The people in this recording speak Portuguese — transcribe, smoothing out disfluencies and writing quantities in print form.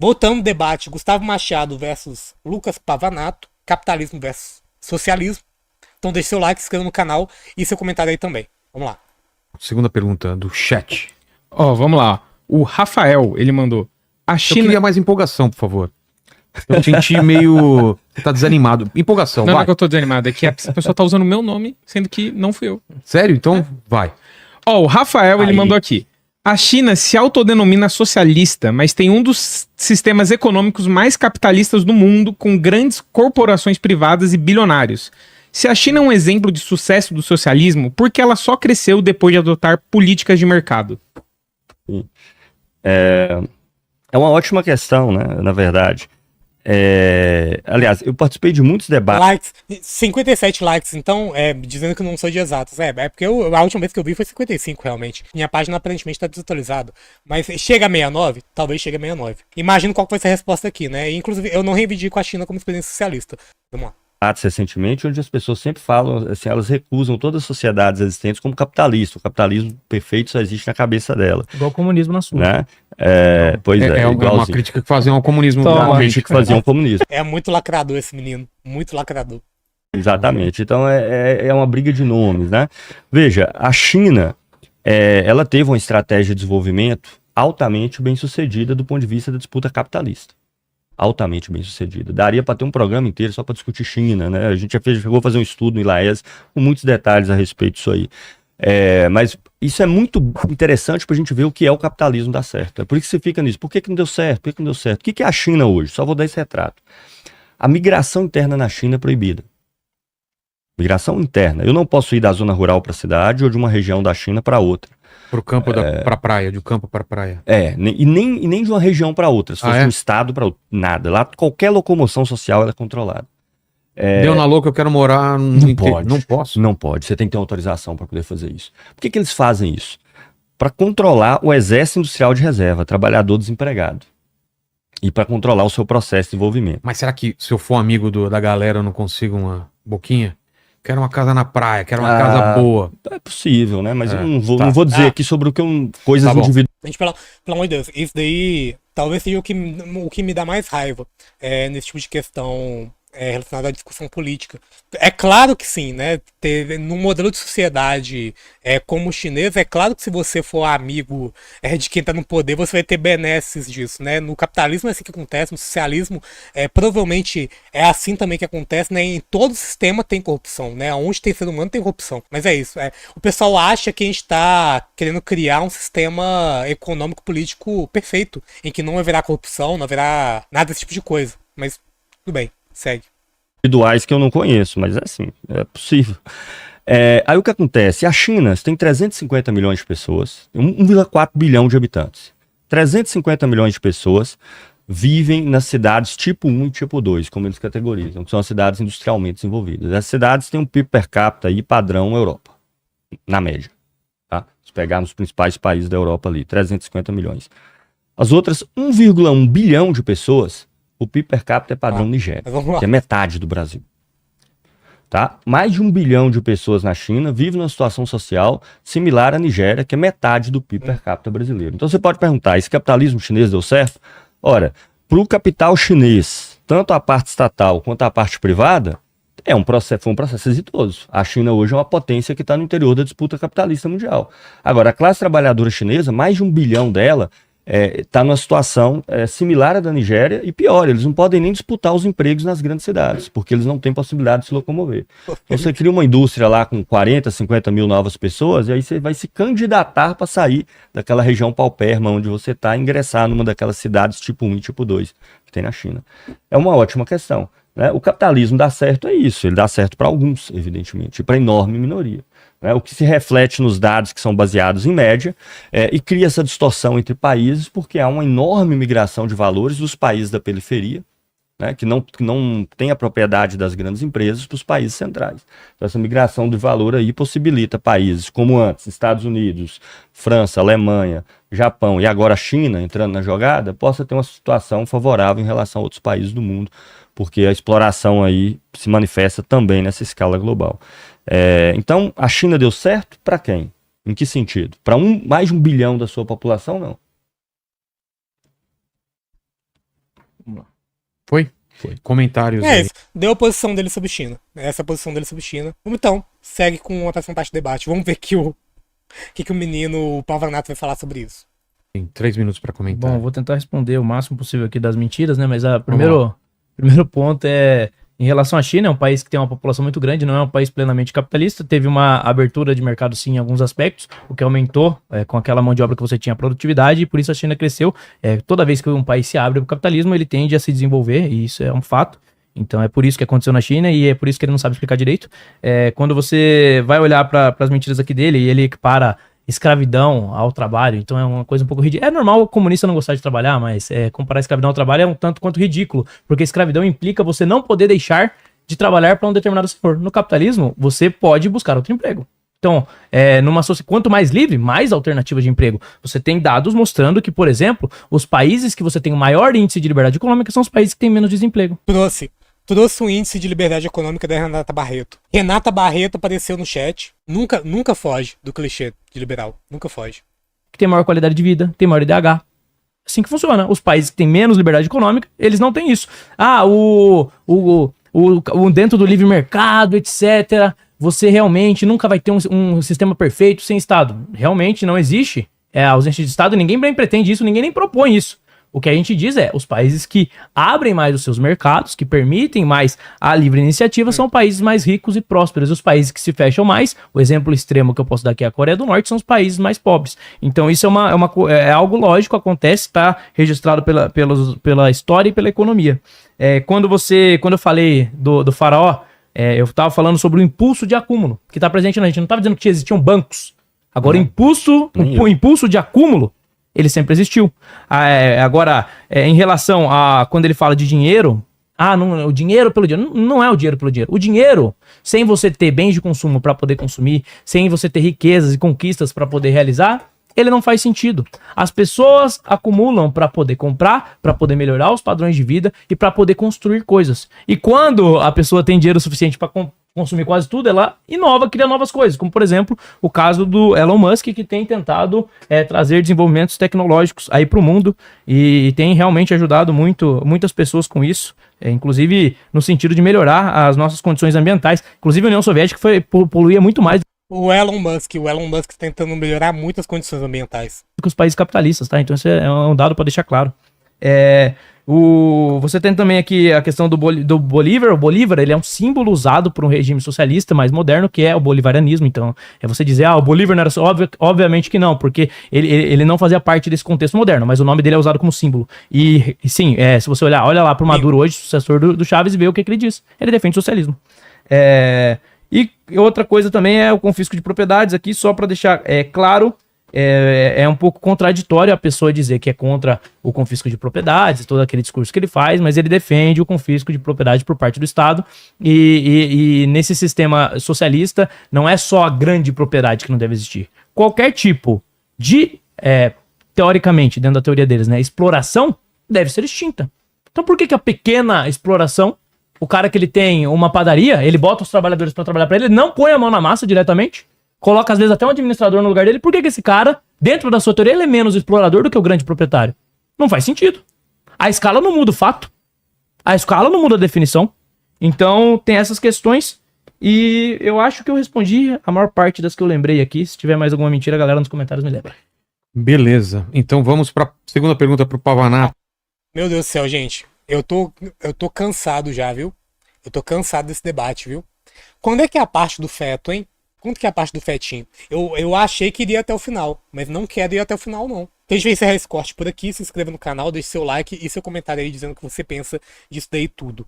Voltando ao debate, Gustavo Machado versus Lucas Pavanato, capitalismo versus socialismo. Então deixe seu like, se inscreva no canal e seu comentário aí também. Vamos lá. Segunda pergunta do chat. Ó, vamos lá. O Rafael, ele mandou. A Eu China... queria mais empolgação, por favor. Eu senti meio... Você tá desanimado. Empolgação, Não, não vai. é que eu tô desanimado, é que a pessoa tá usando o meu nome, sendo que não fui eu. Sério? Então, vai. Ó, o Rafael, ele Aí. mandou aqui. A China se autodenomina socialista, mas tem um dos sistemas econômicos mais capitalistas do mundo, com grandes corporações privadas e bilionários. Se a China é um exemplo de sucesso do socialismo, por que ela só cresceu depois de adotar políticas de mercado? É uma ótima questão, né? Na verdade. Aliás, eu participei de muitos debates. Likes, 57 likes, então, dizendo que não sou de exatos. É porque a última vez que eu vi foi 55, realmente. Minha página aparentemente tá desatualizada. Mas chega a 69? Talvez chegue a 69. Imagino qual que vai ser a resposta aqui, né? Inclusive, eu não reivindico a China como experiência socialista. Vamos lá. Recentemente, onde as pessoas sempre falam, assim, elas recusam todas as sociedades existentes como capitalista. O capitalismo perfeito só existe na cabeça dela, Igual o comunismo na sua. né? Pois é, uma igualzinho. crítica que faziam ao comunismo. Toma. Uma gente que fazia um comunismo. É muito lacrador esse menino. Muito lacrador. Exatamente. Então é uma briga de nomes, né? Veja, a China, ela teve uma estratégia de desenvolvimento altamente bem sucedida do ponto de vista da disputa capitalista. Altamente bem sucedida. Daria para ter um programa inteiro só para discutir China, né? A gente já chegou a fazer um estudo no ILAES com muitos detalhes a respeito disso aí. Mas isso é muito interessante para a gente ver o que é o capitalismo dar certo. É por isso que você fica nisso. Por que não deu certo? Por que não deu certo? O que é a China hoje? Só vou dar esse retrato. A migração interna na China é proibida. Migração interna. Eu não posso ir da zona rural para a cidade ou de uma região da China para outra. Pro campo pra praia, de campo pra praia. E nem de uma região para outra. Se fosse é? de um estado para outro. Nada. Lá qualquer locomoção social ela é controlada. Deu na louca, eu quero morar no Não interior. pode. Não posso. Não pode. Você tem que ter uma autorização para poder fazer isso. Por que eles fazem isso? Para controlar o exército industrial de reserva, trabalhador desempregado. E para controlar o seu processo de desenvolvimento. Mas será que se eu for amigo da galera eu não consigo uma boquinha? Quero uma casa na praia, quero uma casa boa. É possível, né? Mas eu não tá. vou dizer aqui sobre coisas Tá bom. individuais. Gente, pelo amor de Deus, isso daí talvez seja o que me dá mais raiva nesse tipo de questão relacionada à discussão política. É claro que sim, né? Num modelo de sociedade como o chinês, é claro que se você for amigo de quem tá no poder, você vai ter benesses disso, né? No capitalismo é assim que acontece, no socialismo provavelmente é assim também que acontece, né? Em todo sistema tem corrupção, né? Onde tem ser humano tem corrupção. Mas é isso. O pessoal acha que a gente tá querendo criar um sistema econômico político perfeito, em que não haverá corrupção, não haverá nada desse tipo de coisa. Mas tudo bem. Segue. Individuais que eu não conheço, mas é possível. Aí o que acontece? A China tem 350 milhões de pessoas, 1,4 bilhão de habitantes. 350 milhões de pessoas vivem nas cidades tipo 1 e tipo 2, como eles categorizam, que são as cidades industrialmente desenvolvidas. As cidades têm um PIB per capita aí padrão Europa, na média. Tá? Se pegarmos os principais países da Europa ali, 350 milhões. As outras 1,1 bilhão de pessoas, o PIB per capita é padrão Nigéria, que é metade do Brasil. Tá? Mais de 1 bilhão de pessoas na China vivem numa situação social similar à Nigéria, que é metade do PIB per capita brasileiro. Então você pode perguntar, esse capitalismo chinês deu certo? Ora, para o capital chinês, tanto a parte estatal quanto a parte privada, foi um processo exitoso. A China hoje é uma potência que está no interior da disputa capitalista mundial. Agora, a classe trabalhadora chinesa, mais de 1 bilhão dela, está numa situação similar à da Nigéria e pior, eles não podem nem disputar os empregos nas grandes cidades, porque eles não têm possibilidade de se locomover. Então você cria uma indústria lá com 40, 50 mil novas pessoas e aí você vai se candidatar para sair daquela região paupérrima onde você está e ingressar numa daquelas cidades tipo 1 e tipo 2 que tem na China. É uma ótima questão, né? O capitalismo dá certo é isso, ele dá certo para alguns, evidentemente, e para a enorme minoria. O que se reflete nos dados que são baseados em média e cria essa distorção entre países porque há uma enorme migração de valores dos países da periferia, né, que não tem a propriedade das grandes empresas para os países centrais. Então essa migração de valor aí possibilita países como antes, Estados Unidos, França, Alemanha, Japão e agora a China entrando na jogada, possa ter uma situação favorável em relação a outros países do mundo, porque a exploração aí se manifesta também nessa escala global. Então, a China deu certo para quem? Em que sentido? Para mais de 1 bilhão da sua população, não. Vamos lá. Foi? Foi. Comentários É aí. isso. Deu a posição dele sobre China. Essa é a posição dele sobre China. Vamos então, segue com a próxima parte do debate. Vamos ver que o menino o Pavanato vai falar sobre isso. Tem 3 minutos pra comentar. Bom, eu vou tentar responder o máximo possível aqui das mentiras, né? Mas o Vamos primeiro ponto é em relação à China, é um país que tem uma população muito grande, não é um país plenamente capitalista, teve uma abertura de mercado sim em alguns aspectos, o que aumentou com aquela mão de obra que você tinha a produtividade, e por isso a China cresceu. Toda vez que um país se abre para o capitalismo, ele tende a se desenvolver, e isso é um fato. Então é por isso que aconteceu na China e é por isso que ele não sabe explicar direito. Quando você vai olhar para as mentiras aqui dele, e ele equipara escravidão ao trabalho, então é uma coisa um pouco ridícula. É normal o comunista não gostar de trabalhar, mas comparar escravidão ao trabalho é um tanto quanto ridículo, porque escravidão implica você não poder deixar de trabalhar para um determinado setor. No capitalismo, você pode buscar outro emprego. Então, quanto mais livre, mais alternativas de emprego. Você tem dados mostrando que, por exemplo, os países que você tem o maior índice de liberdade econômica são os países que têm menos desemprego. Trouxe o índice de liberdade econômica da Renata Barreto. Renata Barreto apareceu no chat. Nunca foge do clichê de liberal. Nunca foge. Que tem maior qualidade de vida, tem maior IDH. Assim que funciona. Os países que têm menos liberdade econômica, eles não têm isso. Dentro do livre mercado, etc., você realmente nunca vai ter um sistema perfeito sem Estado. Realmente não existe a ausência de Estado, ninguém nem pretende isso, ninguém nem propõe isso. O que a gente diz os países que abrem mais os seus mercados, que permitem mais a livre iniciativa, são países mais ricos e prósperos. Os países que se fecham mais, o exemplo extremo que eu posso dar aqui é a Coreia do Norte, são os países mais pobres. Então isso é algo lógico, acontece, está registrado pela história e pela economia. Quando eu falei do faraó, eu estava falando sobre o impulso de acúmulo, que está presente na gente. Não estava dizendo que existiam bancos. Agora, o impulso de acúmulo, ele sempre existiu. Em relação a quando ele fala de dinheiro, o dinheiro pelo dinheiro, não é o dinheiro pelo dinheiro. O dinheiro, sem você ter bens de consumo para poder consumir, sem você ter riquezas e conquistas para poder realizar, ele não faz sentido. As pessoas acumulam para poder comprar, para poder melhorar os padrões de vida e para poder construir coisas. E quando a pessoa tem dinheiro suficiente para consumir quase tudo, ela inova, cria novas coisas, como por exemplo o caso do Elon Musk, que tem tentado trazer desenvolvimentos tecnológicos aí para o mundo e tem realmente ajudado muitas pessoas com isso, inclusive no sentido de melhorar as nossas condições ambientais. Inclusive a União Soviética poluía muito mais O Elon Musk tentando melhorar muitas condições ambientais do que os países capitalistas, tá? Então isso é um dado para deixar claro. Você tem também aqui a questão do Bolívar. O Bolívar, ele é um símbolo usado por um regime socialista mais moderno, que é o bolivarianismo. Então, você dizer, o Bolívar não era só... Obviamente que não, porque ele não fazia parte desse contexto moderno, mas o nome dele é usado como símbolo. E sim, se você olha lá pro Maduro hoje, sucessor do Chávez, e vê o que ele diz. Ele defende o socialismo. E outra coisa também é o confisco de propriedades aqui, só para deixar claro... É um pouco contraditório a pessoa dizer que é contra o confisco de propriedades, todo aquele discurso que ele faz, mas ele defende o confisco de propriedade por parte do Estado e nesse sistema socialista não é só a grande propriedade que não deve existir. Qualquer tipo de, teoricamente, dentro da teoria deles, exploração deve ser extinta. Então por que a pequena exploração, o cara que ele tem uma padaria, ele bota os trabalhadores para trabalhar para ele não põe a mão na massa diretamente, coloca às vezes até um administrador no lugar dele, por que esse cara, dentro da sua teoria, ele é menos explorador do que o grande proprietário? Não faz sentido. A escala não muda o fato. A escala não muda a definição. Então tem essas questões e eu acho que eu respondi a maior parte das que eu lembrei aqui. Se tiver mais alguma mentira, a galera nos comentários me lembra. Beleza. Então vamos para segunda pergunta pro Pavanato. Meu Deus do céu, gente. Eu tô cansado já, viu? Eu tô cansado desse debate, viu? Quando é que é a parte do feto, hein? Quanto que é a parte do fetinho? Eu achei que iria até o final, mas não quero ir até o final, não. Então a gente vai encerrar esse corte por aqui. Se inscreva no canal, deixe seu like e seu comentário aí dizendo o que você pensa disso daí tudo.